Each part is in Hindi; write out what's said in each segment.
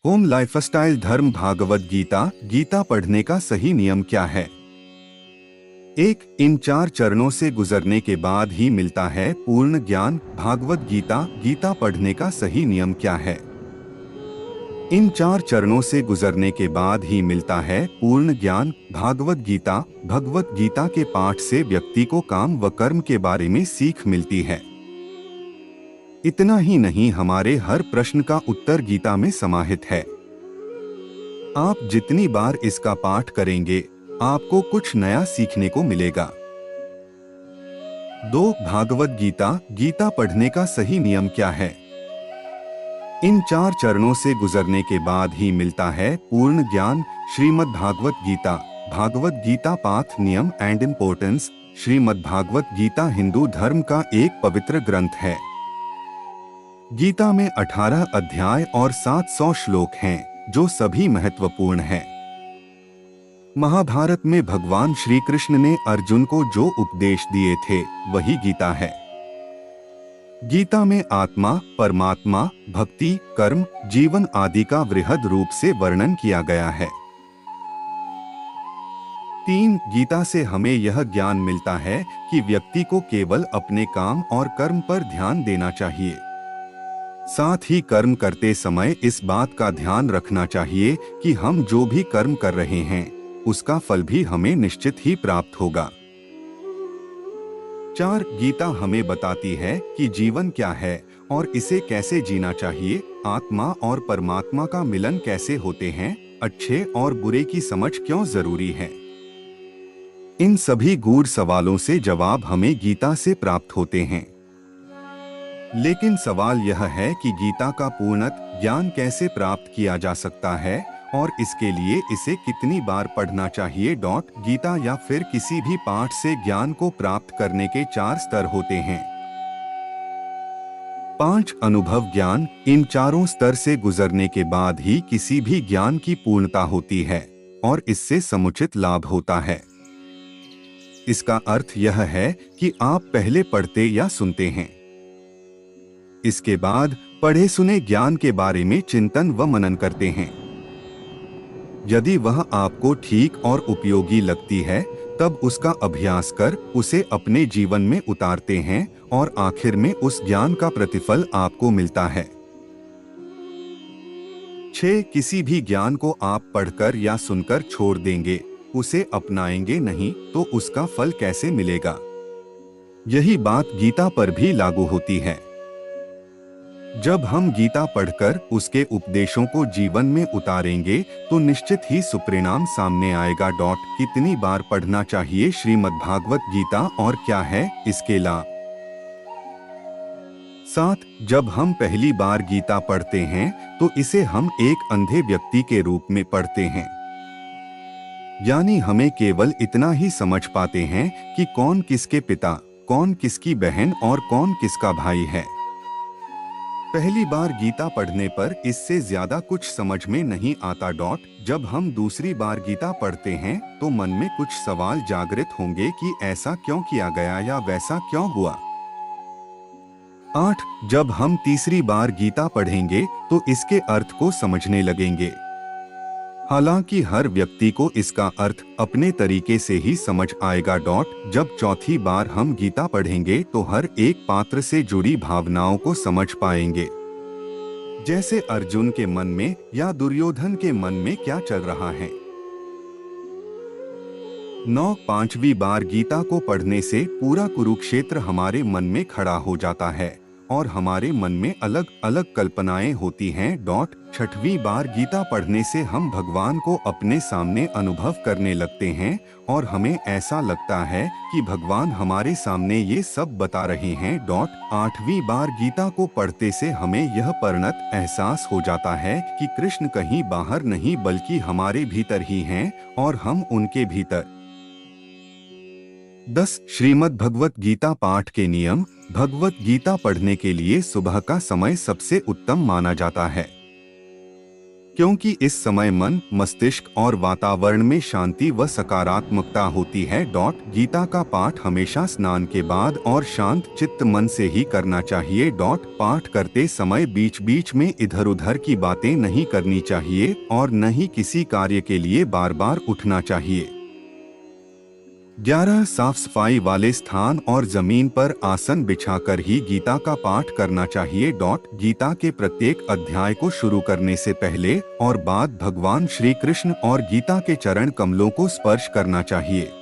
होम लाइफस्टाइल धर्म भागवत गीता गीता पढ़ने का सही नियम क्या है। एक, इन 4 चरणों से गुजरने के बाद ही मिलता है पूर्ण ज्ञान। भागवत गीता गीता पढ़ने का सही नियम क्या है। इन 4 चरणों से गुजरने के बाद ही मिलता है पूर्ण ज्ञान। भागवत गीता भगवत गीता के पाठ से व्यक्ति को काम व कर्म के बारे में सीख मिलती है। इतना ही नहीं, हमारे हर प्रश्न का उत्तर गीता में समाहित है। आप जितनी बार इसका पाठ करेंगे आपको कुछ नया सीखने को मिलेगा। 2, भागवत गीता गीता पढ़ने का सही नियम क्या है। इन 4 चरणों से गुजरने के बाद ही मिलता है पूर्ण ज्ञान। श्रीमद् भागवत गीता भागवत गीता पाठ नियम एंड इम्पोर्टेंस। श्रीमद् भागवत गीता हिंदू धर्म का एक पवित्र ग्रंथ है। गीता में 18 अध्याय और 700 श्लोक हैं, जो सभी महत्वपूर्ण हैं। महाभारत में भगवान श्री कृष्ण ने अर्जुन को जो उपदेश दिए थे वही गीता है। गीता में आत्मा, परमात्मा, भक्ति, कर्म, जीवन आदि का वृहद रूप से वर्णन किया गया है। 3, गीता से हमें यह ज्ञान मिलता है कि व्यक्ति को केवल अपने काम और कर्म पर ध्यान देना चाहिए। साथ ही कर्म करते समय इस बात का ध्यान रखना चाहिए कि हम जो भी कर्म कर रहे हैं उसका फल भी हमें निश्चित ही प्राप्त होगा। 4, गीता हमें बताती है कि जीवन क्या है और इसे कैसे जीना चाहिए। आत्मा और परमात्मा का मिलन कैसे होते हैं, अच्छे और बुरे की समझ क्यों जरूरी है। इन सभी गूढ़ सवालों से जवाब हमें गीता से प्राप्त होते हैं। लेकिन सवाल यह है कि गीता का पूर्णत ज्ञान कैसे प्राप्त किया जा सकता है और इसके लिए इसे कितनी बार पढ़ना चाहिए। गीता या फिर किसी भी पाठ से ज्ञान को प्राप्त करने के 4 स्तर होते हैं। 5, अनुभव ज्ञान। इन चारों स्तर से गुजरने के बाद ही किसी भी ज्ञान की पूर्णता होती है और इससे समुचित लाभ होता है। इसका अर्थ यह है कि आप पहले पढ़ते या सुनते हैं, इसके बाद पढ़े सुने ज्ञान के बारे में चिंतन व मनन करते हैं। यदि वह आपको ठीक और उपयोगी लगती है तब उसका अभ्यास कर उसे अपने जीवन में उतारते हैं और आखिर में उस ज्ञान का प्रतिफल आपको मिलता है। 6, किसी भी ज्ञान को आप पढ़कर या सुनकर छोड़ देंगे, उसे अपनाएंगे नहीं तो उसका फल कैसे मिलेगा। यही बात गीता पर भी लागू होती है। जब हम गीता पढ़कर उसके उपदेशों को जीवन में उतारेंगे तो निश्चित ही सुपरिणाम सामने आएगा। कितनी बार पढ़ना चाहिए श्रीमद् भागवत गीता और क्या है इसके लाभ। 7, जब हम पहली बार गीता पढ़ते हैं तो इसे हम एक अंधे व्यक्ति के रूप में पढ़ते हैं, यानी हमें केवल इतना ही समझ पाते हैं कि कौन किसके पिता, कौन किसकी बहन और कौन किसका भाई है। पहली बार गीता पढ़ने पर इससे ज्यादा कुछ समझ में नहीं आता। जब हम दूसरी बार गीता पढ़ते हैं तो मन में कुछ सवाल जागृत होंगे कि ऐसा क्यों किया गया या वैसा क्यों हुआ। 8, जब हम तीसरी बार गीता पढ़ेंगे तो इसके अर्थ को समझने लगेंगे। हालांकि हर व्यक्ति को इसका अर्थ अपने तरीके से ही समझ आएगा। जब चौथी बार हम गीता पढ़ेंगे तो हर एक पात्र से जुड़ी भावनाओं को समझ पाएंगे, जैसे अर्जुन के मन में या दुर्योधन के मन में क्या चल रहा है। 9, 5वीं बार गीता को पढ़ने से पूरा कुरुक्षेत्र हमारे मन में खड़ा हो जाता है और हमारे मन में अलग अलग कल्पनाएं होती हैं। 6वीं बार गीता पढ़ने से हम भगवान को अपने सामने अनुभव करने लगते हैं और हमें ऐसा लगता है कि भगवान हमारे सामने ये सब बता रहे हैं। 8वीं बार गीता को पढ़ते से हमें यह परिणत एहसास हो जाता है कि कृष्ण कहीं बाहर नहीं बल्कि हमारे भीतर ही हैं और हम उनके भीतर। 10, श्रीमद् भगवत गीता पाठ के नियम। भगवत गीता पढ़ने के लिए सुबह का समय सबसे उत्तम माना जाता है, क्योंकि इस समय मन, मस्तिष्क और वातावरण में शांति व सकारात्मकता होती है। गीता का पाठ हमेशा स्नान के बाद और शांत चित्त मन से ही करना चाहिए। पाठ करते समय बीच बीच में इधर उधर की बातें नहीं करनी चाहिए और न ही किसी कार्य के लिए बार बार उठना चाहिए। 11 साफ सफाई वाले स्थान और जमीन पर आसन बिछाकर ही गीता का पाठ करना चाहिए। गीता के प्रत्येक अध्याय को शुरू करने से पहले और बाद भगवान श्री कृष्ण और गीता के चरण कमलों को स्पर्श करना चाहिए।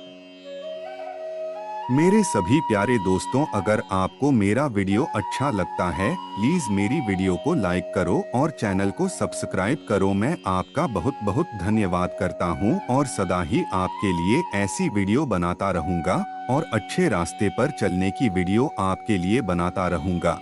मेरे सभी प्यारे दोस्तों, अगर आपको मेरा वीडियो अच्छा लगता है प्लीज मेरी वीडियो को लाइक करो और चैनल को सब्सक्राइब करो। मैं आपका बहुत बहुत धन्यवाद करता हूं और सदा ही आपके लिए ऐसी वीडियो बनाता रहूंगा और अच्छे रास्ते पर चलने की वीडियो आपके लिए बनाता रहूंगा।